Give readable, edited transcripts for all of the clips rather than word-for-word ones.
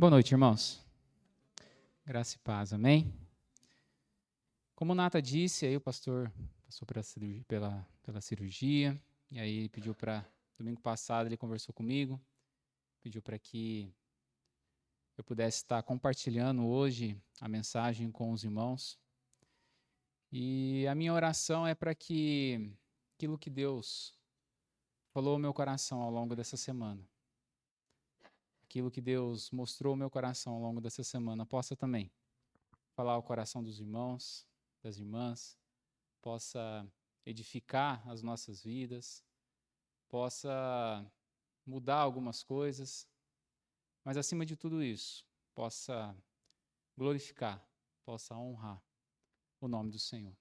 Boa noite, irmãos. Graça e paz, amém? Como o Nata disse, aí o pastor passou pela cirurgia, e aí ele pediu para, domingo passado ele conversou comigo, pediu para que eu pudesse estar compartilhando hoje a mensagem com os irmãos. E a minha oração é para que aquilo que Deus falou ao meu coração ao longo dessa semana, aquilo que Deus mostrou ao meu coração ao longo dessa semana, possa também falar ao coração dos irmãos, das irmãs, possa edificar as nossas vidas, possa mudar algumas coisas, mas acima de tudo isso, possa glorificar, possa honrar o nome do Senhor.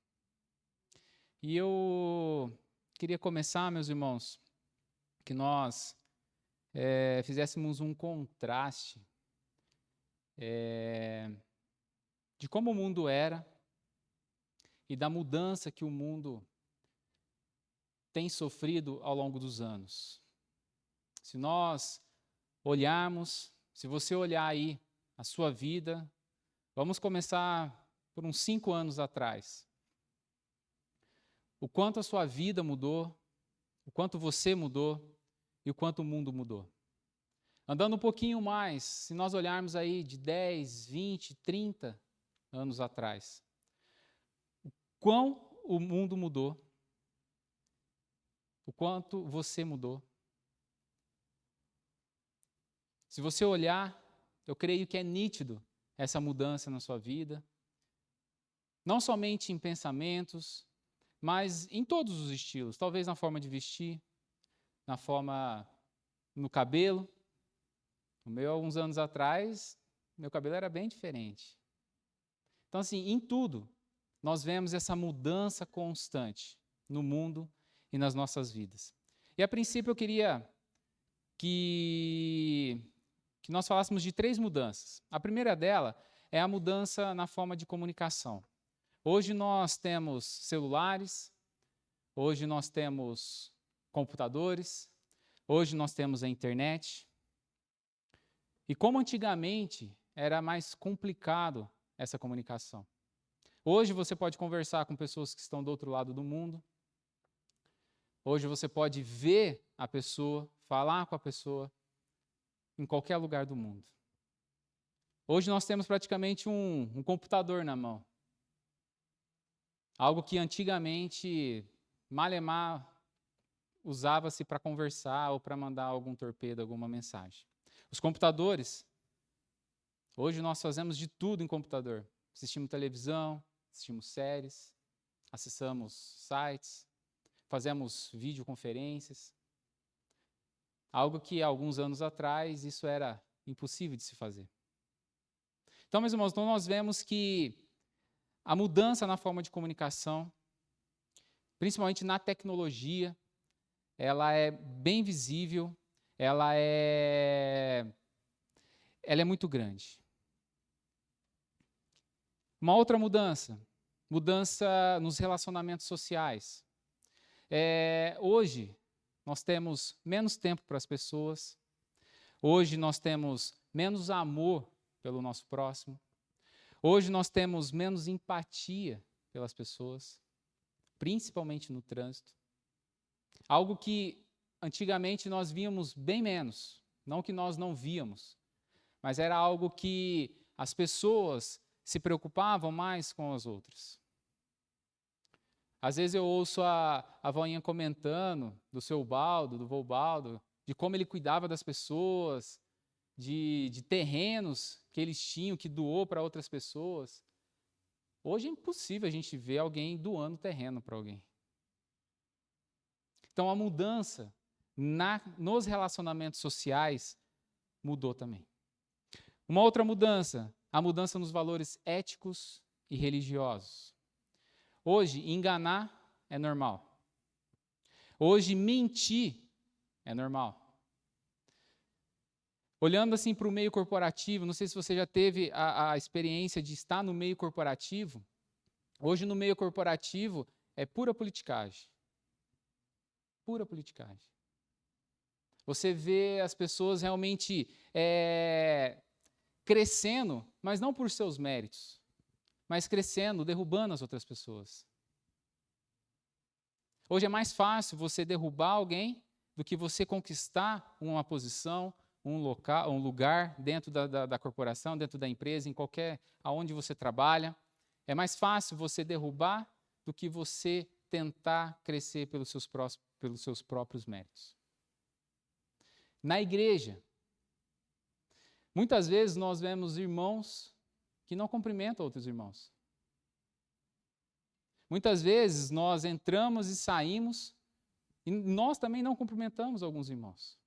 E eu queria começar, meus irmãos, que nós fizéssemos um contraste de como o mundo era e da mudança que o mundo tem sofrido ao longo dos anos. Se nós olharmos, se você olhar aí a sua vida, vamos começar por uns 5 anos atrás. O quanto a sua vida mudou, o quanto você mudou e o quanto o mundo mudou. Andando um pouquinho mais, se nós olharmos aí de 10, 20, 30 anos atrás, o quão o mundo mudou, o quanto você mudou. Se você olhar, eu creio que é nítido essa mudança na sua vida, não somente em pensamentos, mas em todos os estilos, talvez na forma de vestir, na forma, no cabelo. O meu, alguns anos atrás, meu cabelo era bem diferente. Então, assim, em tudo, nós vemos essa mudança constante no mundo e nas nossas vidas. E a princípio eu queria que nós falássemos de 3 mudanças. A primeira dela é a mudança na forma de comunicação. Hoje nós temos celulares, hoje nós temos computadores, hoje nós temos a internet. E como antigamente era mais complicado essa comunicação. Hoje você pode conversar com pessoas que estão do outro lado do mundo. Hoje você pode ver a pessoa, falar com a pessoa em qualquer lugar do mundo. Hoje nós temos praticamente um computador na mão. Algo que antigamente, malemar, usava-se para conversar ou para mandar algum torpedo, alguma mensagem. Os computadores, hoje nós fazemos de tudo em computador. Assistimos televisão, assistimos séries, acessamos sites, fazemos videoconferências. Algo que há alguns anos atrás isso era impossível de se fazer. Então, meus irmãos, nós vemos que a mudança na forma de comunicação, principalmente na tecnologia, ela é bem visível, ela é muito grande. Uma outra mudança nos relacionamentos sociais. Hoje, nós temos menos tempo para as pessoas, hoje nós temos menos amor pelo nosso próximo, hoje nós temos menos empatia pelas pessoas, principalmente no trânsito. Algo que antigamente nós víamos bem menos, não que nós não víamos, mas era algo que as pessoas se preocupavam mais com as outras. Às vezes eu ouço a voinha comentando do seu Baldo, do vô Baldo, de como ele cuidava das pessoas, de terrenos que eles tinham, que doou para outras pessoas. Hoje é impossível a gente ver alguém doando terreno para alguém. Então a mudança nos relacionamentos sociais mudou também. Uma outra mudança, a mudança nos valores éticos e religiosos. Hoje, enganar é normal. Hoje, mentir é normal. Olhando assim para o meio corporativo, não sei se você já teve a experiência de estar no meio corporativo. Hoje, no meio corporativo, é pura politicagem. Pura politicagem. Você vê as pessoas realmente crescendo, mas não por seus méritos, mas crescendo, derrubando as outras pessoas. Hoje é mais fácil você derrubar alguém do que você conquistar uma posição, um local, um lugar dentro da corporação, dentro da empresa, aonde você trabalha. É mais fácil você derrubar do que você tentar crescer pelos seus próprios méritos. Na igreja, muitas vezes nós vemos irmãos que não cumprimentam outros irmãos. Muitas vezes nós entramos e saímos e nós também não cumprimentamos alguns irmãos.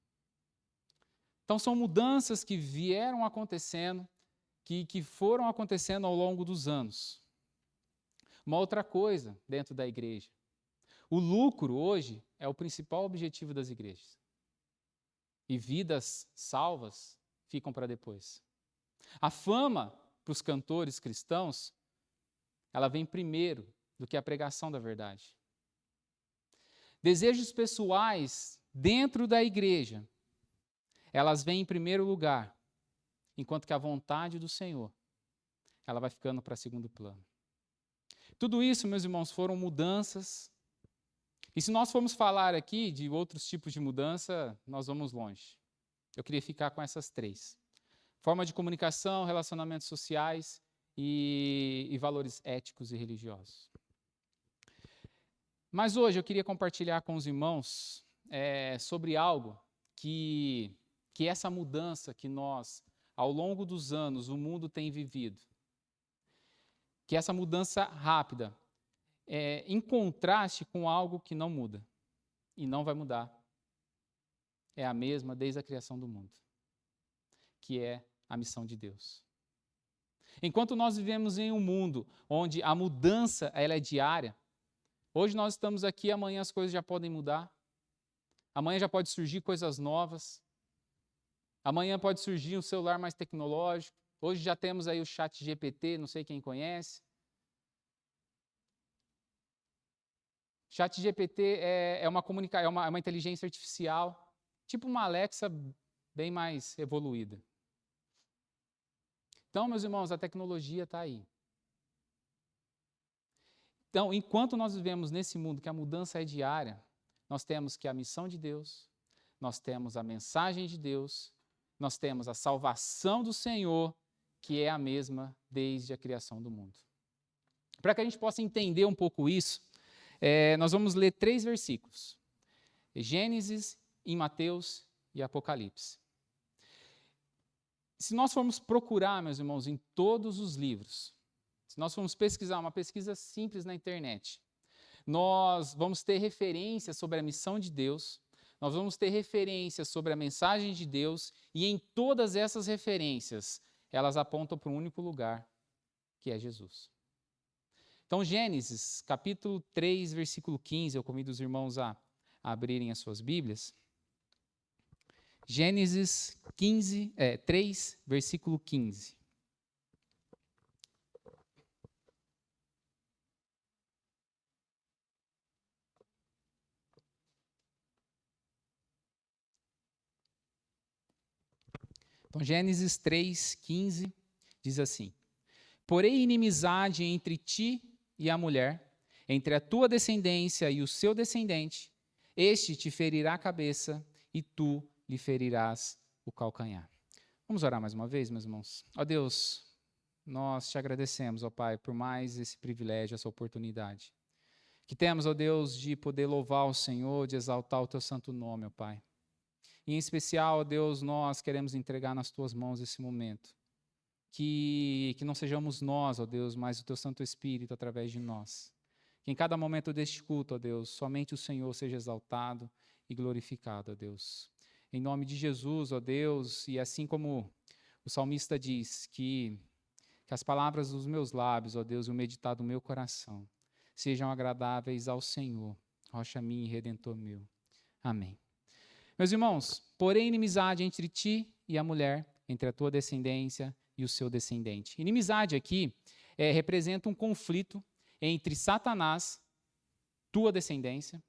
Então são mudanças que vieram acontecendo, que foram acontecendo ao longo dos anos. Uma outra coisa dentro da igreja. O lucro hoje é o principal objetivo das igrejas. E vidas salvas ficam para depois. A fama para os cantores cristãos, ela vem primeiro do que a pregação da verdade. Desejos pessoais dentro da igreja, elas vêm em primeiro lugar, enquanto que a vontade do Senhor, ela vai ficando para segundo plano. Tudo isso, meus irmãos, foram mudanças. E se nós formos falar aqui de outros tipos de mudança, nós vamos longe. Eu queria ficar com essas três. Forma de comunicação, relacionamentos sociais e valores éticos e religiosos. Mas hoje eu queria compartilhar com os irmãos sobre algo que essa mudança que nós, ao longo dos anos, o mundo tem vivido, que essa mudança rápida, em contraste com algo que não muda e não vai mudar, é a mesma desde a criação do mundo, que é a missão de Deus. Enquanto nós vivemos em um mundo onde a mudança ela é diária, hoje nós estamos aqui, amanhã as coisas já podem mudar, amanhã já pode surgir coisas novas, amanhã pode surgir um celular mais tecnológico, hoje já temos aí o ChatGPT, não sei quem conhece. ChatGPT é uma inteligência artificial, tipo uma Alexa bem mais evoluída. Então, meus irmãos, a tecnologia está aí. Então, enquanto nós vivemos nesse mundo que a mudança é diária, nós temos que a missão de Deus, nós temos a mensagem de Deus, nós temos a salvação do Senhor, que é a mesma desde a criação do mundo. Para que a gente possa entender um pouco isso, nós vamos ler 3 versículos. Gênesis, em Mateus e Apocalipse. Se nós formos procurar, meus irmãos, em todos os livros, se nós formos pesquisar, uma pesquisa simples na internet, nós vamos ter referências sobre a missão de Deus, nós vamos ter referências sobre a mensagem de Deus, e em todas essas referências, elas apontam para um único lugar, que é Jesus. Então, Gênesis, capítulo 3, versículo 15, eu convido os irmãos a abrirem as suas Bíblias. Gênesis 3, versículo 15. Então, Gênesis 3, 15 diz assim: Porém, inimizade entre ti e a mulher, entre a tua descendência e o seu descendente, este te ferirá a cabeça e tu lhe ferirás o calcanhar. Vamos orar mais uma vez, meus irmãos? Ó Deus, nós te agradecemos, ó Pai, por mais esse privilégio, essa oportunidade que temos, ó Deus, de poder louvar o Senhor, de exaltar o teu santo nome, ó Pai. E em especial, ó Deus, nós queremos entregar nas tuas mãos esse momento. Que não sejamos nós, ó Deus, mas o teu Santo Espírito através de nós. Que em cada momento deste culto, ó Deus, somente o Senhor seja exaltado e glorificado, ó Deus. Em nome de Jesus, ó Deus, e assim como o salmista diz, que as palavras dos meus lábios, ó Deus, e o meditar do meu coração sejam agradáveis ao Senhor, rocha minha e redentor meu. Amém. Meus irmãos, porém inimizade entre ti e a mulher, entre a tua descendência e o seu descendente. Inimizade aqui representa um conflito entre Satanás, tua descendência,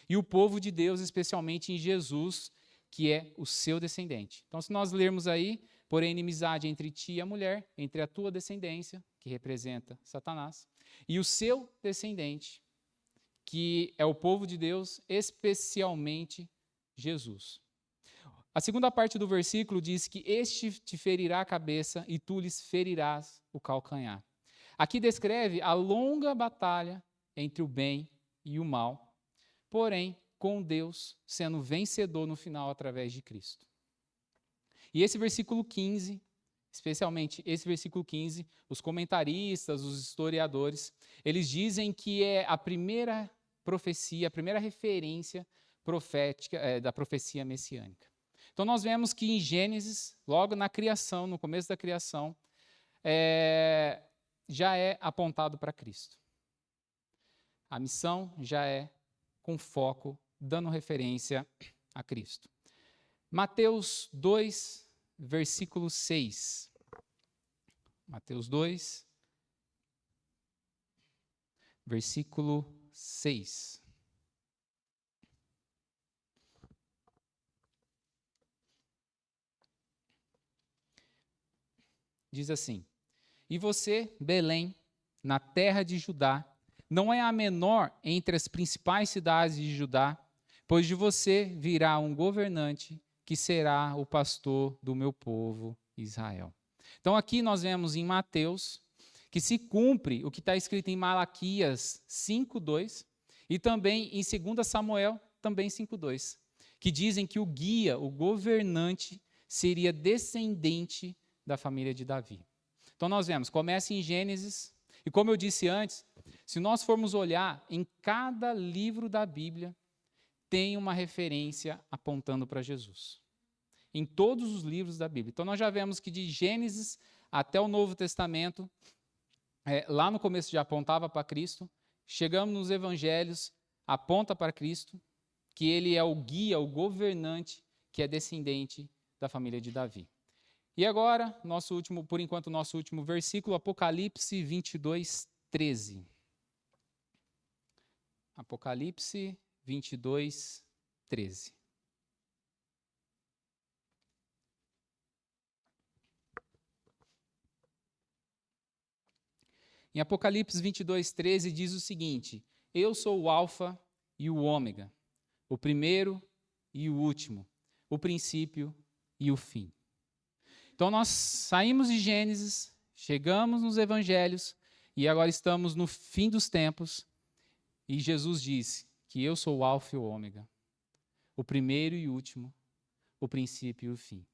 e o povo de Deus, especialmente em Jesus, que é o seu descendente. Então, se nós lermos aí, porém inimizade entre ti e a mulher, entre a tua descendência, que representa Satanás, e o seu descendente, que é o povo de Deus, especialmente Jesus. A segunda parte do versículo diz que este te ferirá a cabeça e tu lhes ferirás o calcanhar. Aqui descreve a longa batalha entre o bem e o mal, porém com Deus sendo vencedor no final através de Cristo. E esse versículo 15, especialmente esse versículo 15, os comentaristas, os historiadores, eles dizem que é a primeira profecia, a primeira referência profética da profecia messiânica. Então nós vemos que em Gênesis, logo na criação, no começo da criação, já é apontado para Cristo. A missão já é com foco, dando referência a Cristo. Mateus 2, versículo 6. Mateus 2, versículo 6. Diz assim: E você, Belém, na terra de Judá, não é a menor entre as principais cidades de Judá, pois de você virá um governante que será o pastor do meu povo Israel. Então aqui nós vemos em Mateus que se cumpre o que está escrito em Malaquias 5:2 e também em 2 Samuel, também 5:2, que dizem que o guia, o governante, seria descendente da família de Davi. Então nós vemos, começa em Gênesis, e como eu disse antes, se nós formos olhar em cada livro da Bíblia, tem uma referência apontando para Jesus. Em todos os livros da Bíblia. Então nós já vemos que de Gênesis até o Novo Testamento, lá no começo já apontava para Cristo, chegamos nos Evangelhos, aponta para Cristo, que ele é o guia, o governante, que é descendente da família de Davi. E agora, por enquanto, nosso último versículo, Apocalipse 22, 13. Apocalipse 22, 13. Em Apocalipse 22, 13 diz o seguinte: Eu sou o Alfa e o Ômega, o primeiro e o último, o princípio e o fim. Então nós saímos de Gênesis, chegamos nos Evangelhos e agora estamos no fim dos tempos e Jesus disse que eu sou o Alfa e o Ômega, o primeiro e o último, o princípio e o fim.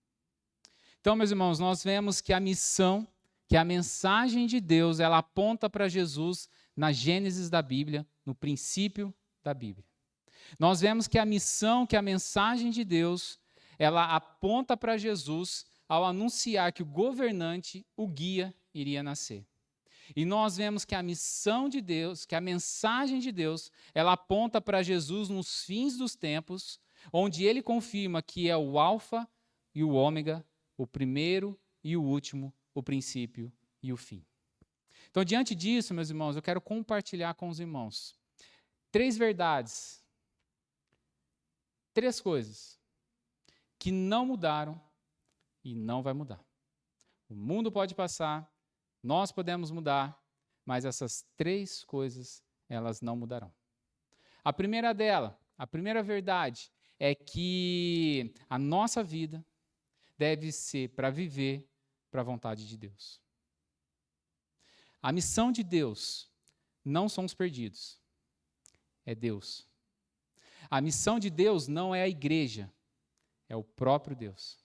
Então, meus irmãos, nós vemos que a missão, que a mensagem de Deus, ela aponta para Jesus na Gênesis da Bíblia, no princípio da Bíblia. Nós vemos que a missão, que a mensagem de Deus, ela aponta para Jesus ao anunciar que o governante, o guia, iria nascer. E nós vemos que a missão de Deus, que a mensagem de Deus, ela aponta para Jesus nos fins dos tempos, onde ele confirma que é o Alfa e o Ômega, o primeiro e o último, o princípio e o fim. Então, diante disso, meus irmãos, eu quero compartilhar com os irmãos 3 verdades, 3 coisas que não mudaram e não vai mudar. O mundo pode passar, nós podemos mudar, mas essas 3 coisas, elas não mudarão. A primeira dela, a primeira verdade, é que a nossa vida deve ser para viver para a vontade de Deus. A missão de Deus não são os perdidos, é Deus. A missão de Deus não é a igreja, é o próprio Deus.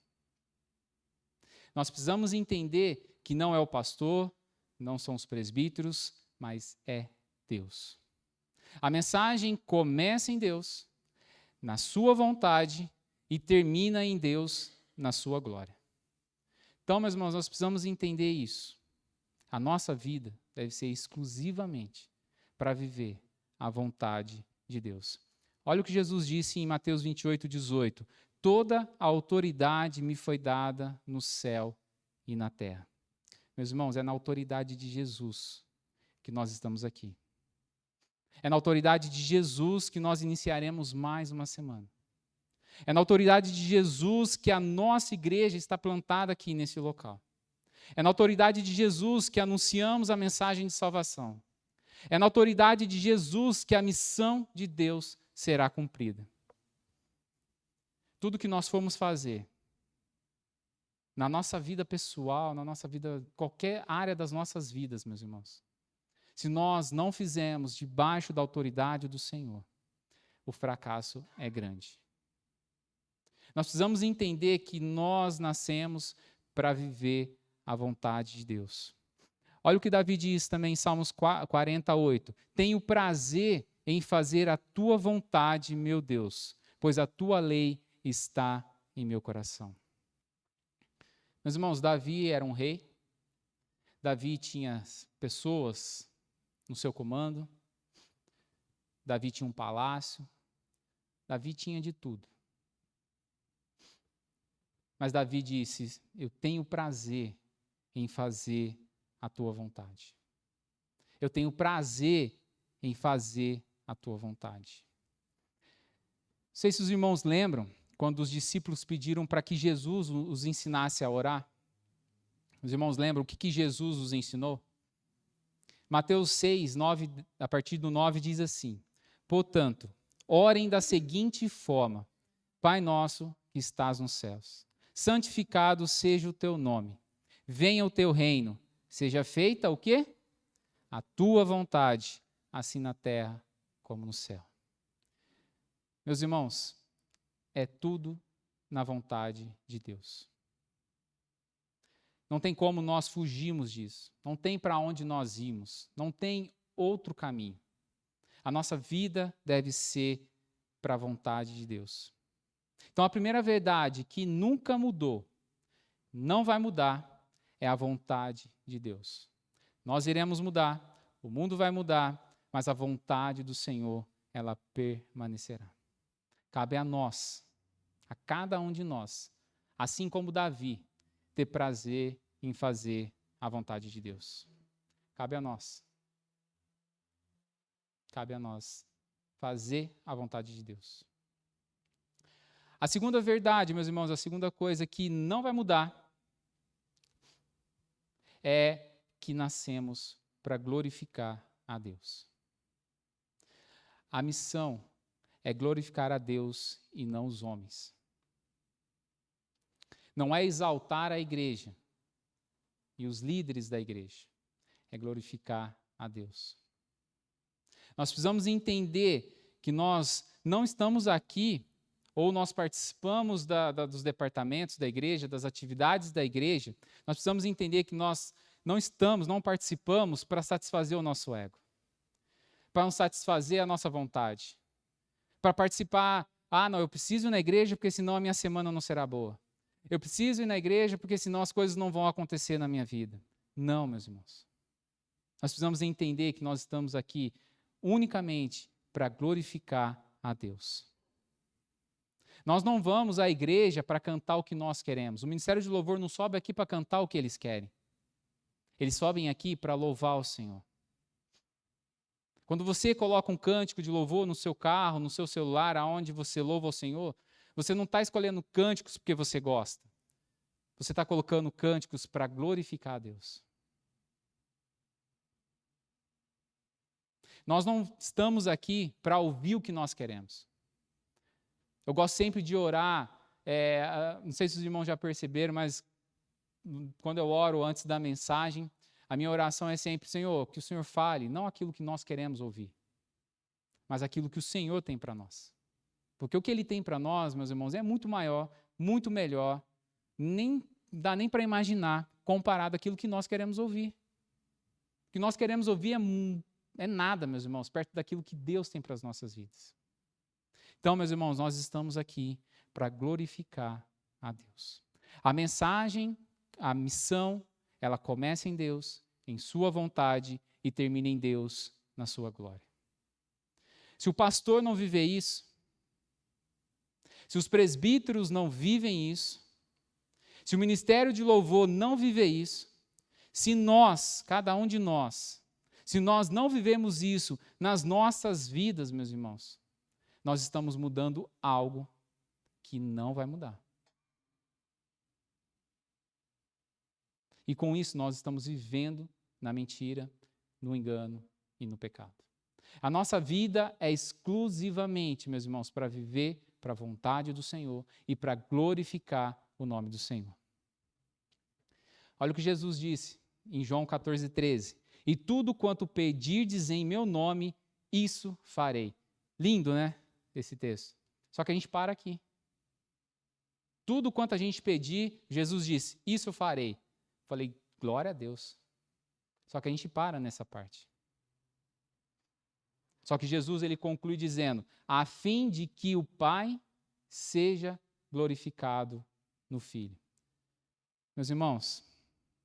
Nós precisamos entender que não é o pastor, não são os presbíteros, mas é Deus. A mensagem começa em Deus, na sua vontade, e termina em Deus, na sua glória. Então, meus irmãos, nós precisamos entender isso. A nossa vida deve ser exclusivamente para viver a vontade de Deus. Olha o que Jesus disse em Mateus 28, 18. Toda a autoridade me foi dada no céu e na terra. Meus irmãos, é na autoridade de Jesus que nós estamos aqui. É na autoridade de Jesus que nós iniciaremos mais uma semana. É na autoridade de Jesus que a nossa igreja está plantada aqui nesse local. É na autoridade de Jesus que anunciamos a mensagem de salvação. É na autoridade de Jesus que a missão de Deus será cumprida. Tudo que nós formos fazer, na nossa vida pessoal, na nossa vida, qualquer área das nossas vidas, meus irmãos, se nós não fizermos debaixo da autoridade do Senhor, o fracasso é grande. Nós precisamos entender que nós nascemos para viver a vontade de Deus. Olha o que Davi diz também em Salmos 48. Tenho prazer em fazer a tua vontade, meu Deus, pois a tua lei está em meu coração. Meus irmãos, Davi era um rei. Davi tinha pessoas no seu comando. Davi tinha um palácio. Davi tinha de tudo. Mas Davi disse: eu tenho prazer em fazer a tua vontade. Eu tenho prazer em fazer a tua vontade. Não sei se os irmãos lembram, quando os discípulos pediram para que Jesus os ensinasse a orar. Os irmãos lembram o que Jesus os ensinou? Mateus 6, 9, a partir do 9, diz assim: portanto, orem da seguinte forma: Pai nosso que estás nos céus, santificado seja o teu nome. Venha o teu reino. Seja feita o quê? A tua vontade, assim na terra como no céu. Meus irmãos, é tudo na vontade de Deus. Não tem como nós fugirmos disso. Não tem para onde nós irmos. Não tem outro caminho. A nossa vida deve ser para a vontade de Deus. Então, a primeira verdade que nunca mudou, não vai mudar, é a vontade de Deus. Nós iremos mudar, o mundo vai mudar, mas a vontade do Senhor, ela permanecerá. Cabe a nós, a cada um de nós, assim como Davi, ter prazer em fazer a vontade de Deus. Cabe a nós. Cabe a nós fazer a vontade de Deus. A segunda verdade, meus irmãos, a segunda coisa que não vai mudar é que nascemos para glorificar a Deus. A missão é glorificar a Deus e não os homens. Não é exaltar a igreja e os líderes da igreja, é glorificar a Deus. Nós precisamos entender que nós não estamos aqui, ou nós participamos dos departamentos da igreja, das atividades da igreja, nós precisamos entender que nós não participamos para satisfazer o nosso ego, para não satisfazer a nossa vontade, para participar, não, eu preciso ir na igreja porque senão a minha semana não será boa. Eu preciso ir na igreja porque senão as coisas não vão acontecer na minha vida. Não, meus irmãos. Nós precisamos entender que nós estamos aqui unicamente para glorificar a Deus. Nós não vamos à igreja para cantar o que nós queremos. O Ministério de Louvor não sobe aqui para cantar o que eles querem. Eles sobem aqui para louvar o Senhor. Quando você coloca um cântico de louvor no seu carro, no seu celular, aonde você louva o Senhor, você não está escolhendo cânticos porque você gosta. Você está colocando cânticos para glorificar a Deus. Nós não estamos aqui para ouvir o que nós queremos. Eu gosto sempre de orar, não sei se os irmãos já perceberam, mas quando eu oro antes da mensagem, a minha oração é sempre: Senhor, que o Senhor fale, não aquilo que nós queremos ouvir, mas aquilo que o Senhor tem para nós. Porque o que Ele tem para nós, meus irmãos, é muito maior, muito melhor, nem dá nem para imaginar, comparado àquilo que nós queremos ouvir. O que nós queremos ouvir é nada, meus irmãos, perto daquilo que Deus tem para as nossas vidas. Então, meus irmãos, nós estamos aqui para glorificar a Deus. A mensagem, a missão, ela começa em Deus, em sua vontade, e termina em Deus, na sua glória. Se o pastor não viver isso, se os presbíteros não vivem isso, se o ministério de louvor não viver isso, se nós, cada um de nós, se nós não vivemos isso nas nossas vidas, meus irmãos, nós estamos mudando algo que não vai mudar. E com isso nós estamos vivendo na mentira, no engano e no pecado. A nossa vida é exclusivamente, meus irmãos, para viver para a vontade do Senhor e para glorificar o nome do Senhor. Olha o que Jesus disse em João 14:13. E tudo quanto pedirdes em meu nome, isso farei. Lindo, né? Esse texto. Só que a gente para aqui. Tudo quanto a gente pedir, Jesus disse, isso eu farei. Falei, glória a Deus. Só que a gente para nessa parte. Só que Jesus ele conclui dizendo, a fim de que o Pai seja glorificado no Filho. Meus irmãos,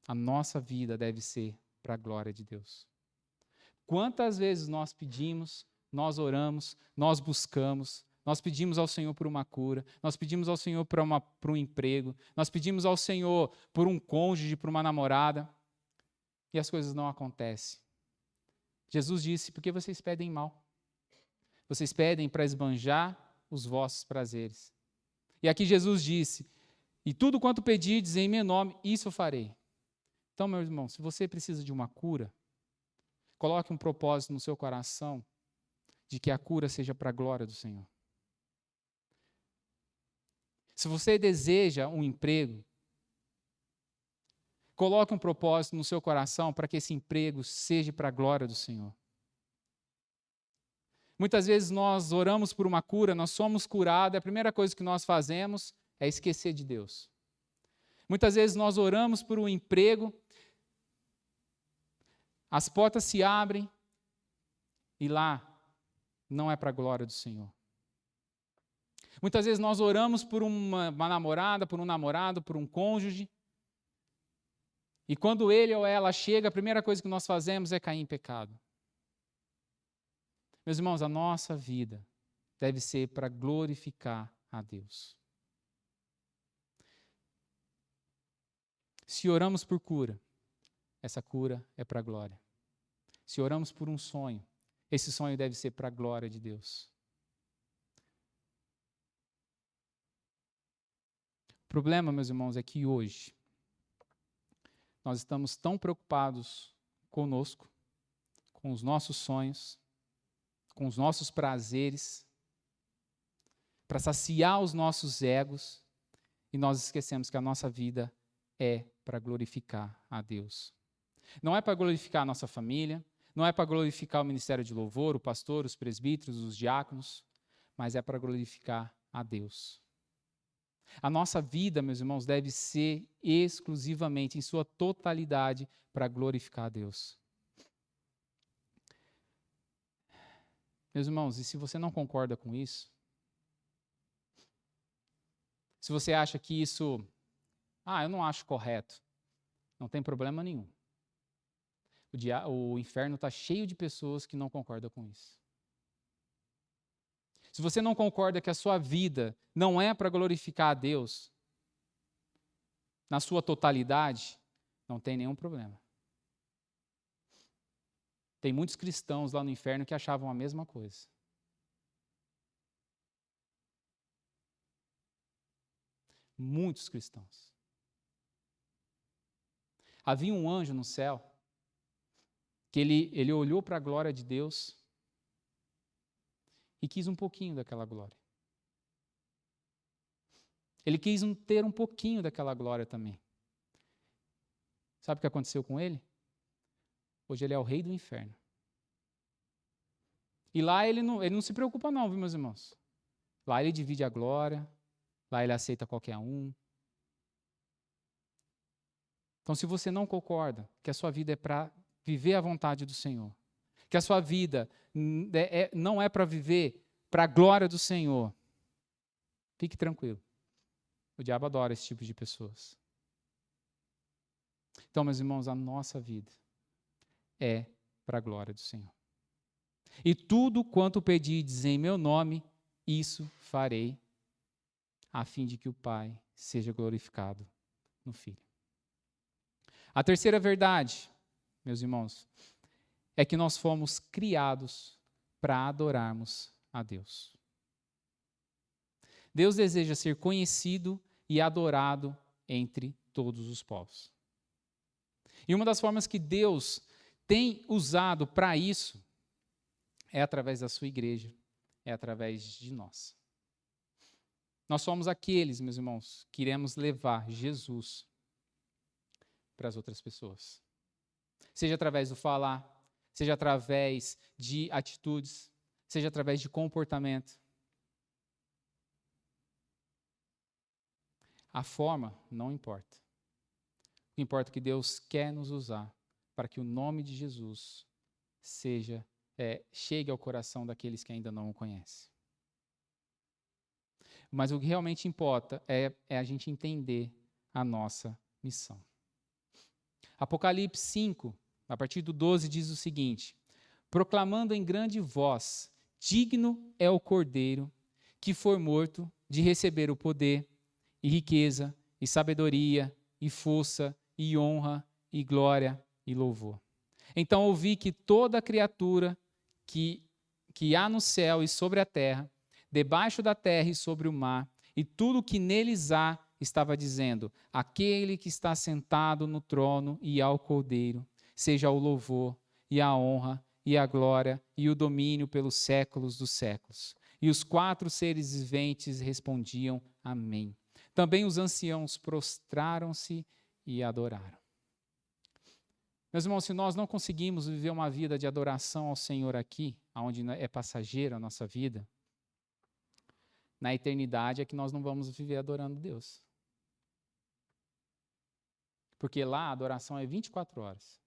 a nossa vida deve ser para a glória de Deus. Quantas vezes nós pedimos, nós oramos, nós buscamos, nós pedimos ao Senhor por uma cura, nós pedimos ao Senhor por um emprego, nós pedimos ao Senhor por um cônjuge, por uma namorada, e as coisas não acontecem. Jesus disse, porque vocês pedem mal. Vocês pedem para esbanjar os vossos prazeres. E aqui Jesus disse, e tudo quanto pedirdes em meu nome, isso eu farei. Então, meu irmão, se você precisa de uma cura, coloque um propósito no seu coração de que a cura seja para a glória do Senhor. Se você deseja um emprego, coloque um propósito no seu coração para que esse emprego seja para a glória do Senhor. Muitas vezes nós oramos por uma cura, nós somos curados, a primeira coisa que nós fazemos é esquecer de Deus. Muitas vezes nós oramos por um emprego, as portas se abrem e lá não é para a glória do Senhor. Muitas vezes nós oramos por uma namorada, por um namorado, por um cônjuge, e quando ele ou ela chega, a primeira coisa que nós fazemos é cair em pecado. Meus irmãos, a nossa vida deve ser para glorificar a Deus. Se oramos por cura, essa cura é para a glória. Se oramos por um sonho, esse sonho deve ser para a glória de Deus. O problema, meus irmãos, é que hoje nós estamos tão preocupados conosco, com os nossos sonhos, com os nossos prazeres, para saciar os nossos egos, e nós esquecemos que a nossa vida é para glorificar a Deus. Não é para glorificar a nossa família, não é para glorificar o ministério de louvor, o pastor, os presbíteros, os diáconos, mas é para glorificar a Deus. A nossa vida, meus irmãos, deve ser exclusivamente, em sua totalidade, para glorificar a Deus. Meus irmãos, e se você não concorda com isso, se você acha que isso, eu não acho correto, não tem problema nenhum. O inferno está cheio de pessoas que não concordam com isso. Se você não concorda que a sua vida não é para glorificar a Deus, na sua totalidade, não tem nenhum problema. Tem muitos cristãos lá no inferno que achavam a mesma coisa. Muitos cristãos. Havia um anjo no céu que ele olhou para a glória de Deus e quis um pouquinho daquela glória. Ele quis ter um pouquinho daquela glória também. Sabe o que aconteceu com ele? Hoje ele é o rei do inferno. E lá ele não se preocupa não, viu, meus irmãos? Lá ele divide a glória, lá ele aceita qualquer um. Então, se você não concorda que a sua vida é para viver a vontade do Senhor, que a sua vida não é para viver para a glória do Senhor, fique tranquilo. O diabo adora esse tipo de pessoas. Então, meus irmãos, a nossa vida é para a glória do Senhor. E tudo quanto pedides em meu nome, isso farei, a fim de que o Pai seja glorificado no Filho. A terceira verdade, meus irmãos, é que nós fomos criados para adorarmos a Deus. Deus deseja ser conhecido e adorado entre todos os povos. E uma das formas que Deus tem usado para isso é através da sua igreja, é através de nós. Nós somos aqueles, meus irmãos, que iremos levar Jesus para as outras pessoas. Seja através do falar, seja através de atitudes, seja através de comportamento. A forma não importa. O que importa é que Deus quer nos usar para que o nome de Jesus chegue ao coração daqueles que ainda não o conhecem. Mas o que realmente importa é a gente entender a nossa missão. Apocalipse 5, a partir do 12, diz o seguinte: proclamando em grande voz, digno é o Cordeiro que foi morto de receber o poder, e riqueza, e sabedoria, e força, e honra, e glória, e louvor. Então ouvi que toda criatura que há no céu e sobre a terra, debaixo da terra e sobre o mar, e tudo que neles há, estava dizendo: aquele que está sentado no trono e ao Cordeiro, seja o louvor, e a honra, e a glória, e o domínio pelos séculos dos séculos. E os 4 seres viventes respondiam: amém. Também os anciãos prostraram-se e adoraram. Meus irmãos, se nós não conseguimos viver uma vida de adoração ao Senhor aqui, onde é passageira a nossa vida, na eternidade é que nós não vamos viver adorando Deus. Porque lá a adoração é 24 horas.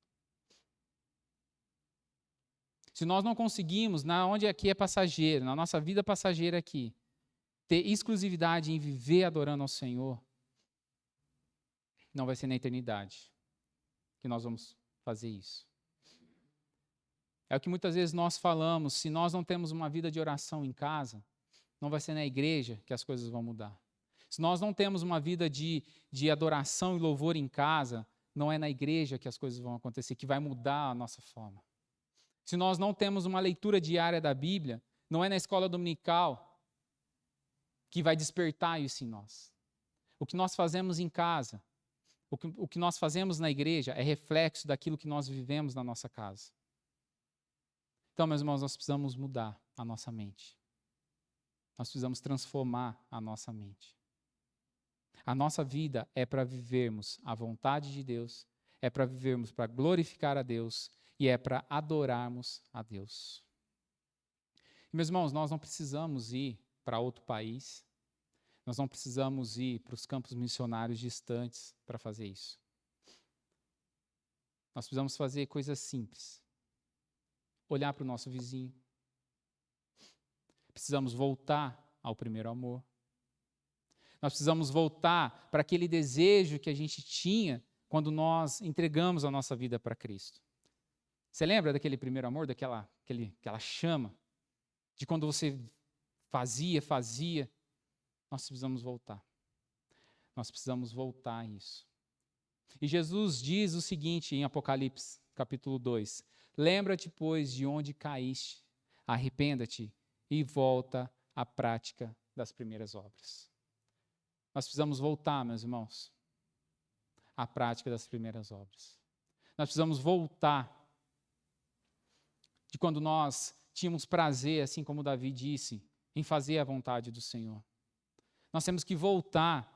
Se nós não conseguimos, onde aqui é passageiro, na nossa vida passageira aqui, ter exclusividade em viver adorando ao Senhor, não vai ser na eternidade que nós vamos fazer isso. É o que muitas vezes nós falamos: se nós não temos uma vida de oração em casa, não vai ser na igreja que as coisas vão mudar. Se nós não temos uma vida de adoração e louvor em casa, não é na igreja que as coisas vão acontecer, que vai mudar a nossa forma. Se nós não temos uma leitura diária da Bíblia, não é na escola dominical que vai despertar isso em nós. O que nós fazemos em casa, o que nós fazemos na igreja é reflexo daquilo que nós vivemos na nossa casa. Então, meus irmãos, nós precisamos mudar a nossa mente. Nós precisamos transformar a nossa mente. A nossa vida é para vivermos a vontade de Deus, é para vivermos para glorificar a Deus e é para adorarmos a Deus. E, meus irmãos, nós não precisamos ir para outro país, nós não precisamos ir para os campos missionários distantes para fazer isso. Nós precisamos fazer coisas simples. Olhar para o nosso vizinho. Precisamos voltar ao primeiro amor. Nós precisamos voltar para aquele desejo que a gente tinha quando nós entregamos a nossa vida para Cristo. Você lembra daquele primeiro amor, daquela chama? De quando você fazia. Nós precisamos voltar. Nós precisamos voltar a isso. E Jesus diz o seguinte em Apocalipse, capítulo 2. Lembra-te, pois, de onde caíste, arrependa-te e volta à prática das primeiras obras. Nós precisamos voltar, meus irmãos, à prática das primeiras obras. Nós precisamos voltar de quando nós tínhamos prazer, assim como Davi disse, em fazer a vontade do Senhor. Nós temos que voltar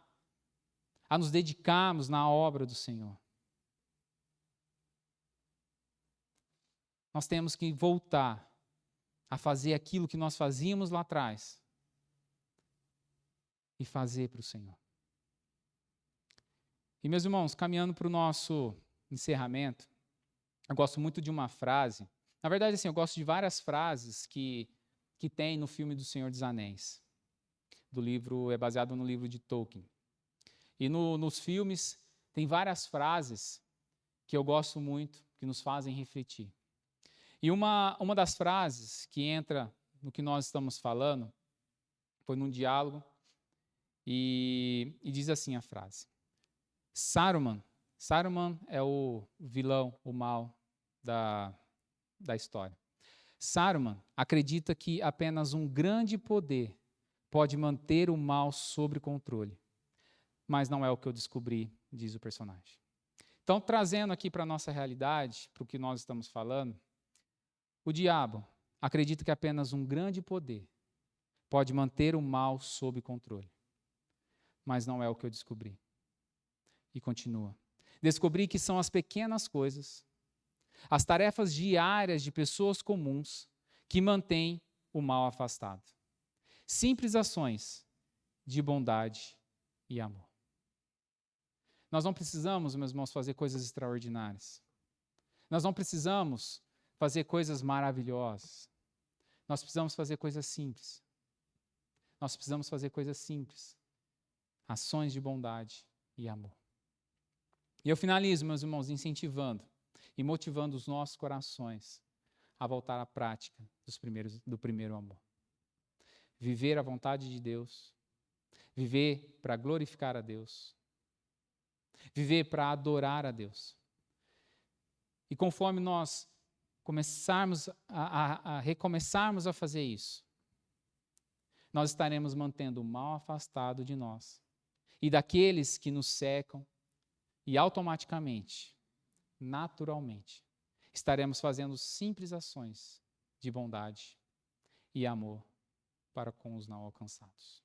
a nos dedicarmos na obra do Senhor. Nós temos que voltar a fazer aquilo que nós fazíamos lá atrás e fazer para o Senhor. E, meus irmãos, caminhando para o nosso encerramento, eu gosto muito de uma frase. Na verdade, assim, eu gosto de várias frases que tem no filme do Senhor dos Anéis. É baseado no livro de Tolkien. E nos filmes tem várias frases que eu gosto muito, que nos fazem refletir. E uma das frases que entra no que nós estamos falando foi num diálogo e diz assim a frase: Saruman é o vilão, o mal da história. Saruman acredita que apenas um grande poder pode manter o mal sob controle, mas não é o que eu descobri, diz o personagem. Então, trazendo aqui para a nossa realidade, para o que nós estamos falando, o diabo acredita que apenas um grande poder pode manter o mal sob controle, mas não é o que eu descobri. E continua. Descobri que são as pequenas coisas, as tarefas diárias de pessoas comuns que mantêm o mal afastado. Simples ações de bondade e amor. Nós não precisamos, meus irmãos, fazer coisas extraordinárias. Nós não precisamos fazer coisas maravilhosas. Nós precisamos fazer coisas simples. Nós precisamos fazer coisas simples. Ações de bondade e amor. E eu finalizo, meus irmãos, incentivando e motivando os nossos corações a voltar à prática do primeiro amor. Viver a vontade de Deus, viver para glorificar a Deus, viver para adorar a Deus. E conforme nós recomeçarmos a fazer isso, nós estaremos mantendo o mal afastado de nós e daqueles que nos cercam e automaticamente, naturalmente, estaremos fazendo simples ações de bondade e amor para com os não alcançados.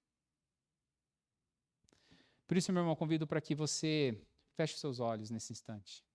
Por isso, meu irmão, convido para que você feche seus olhos nesse instante.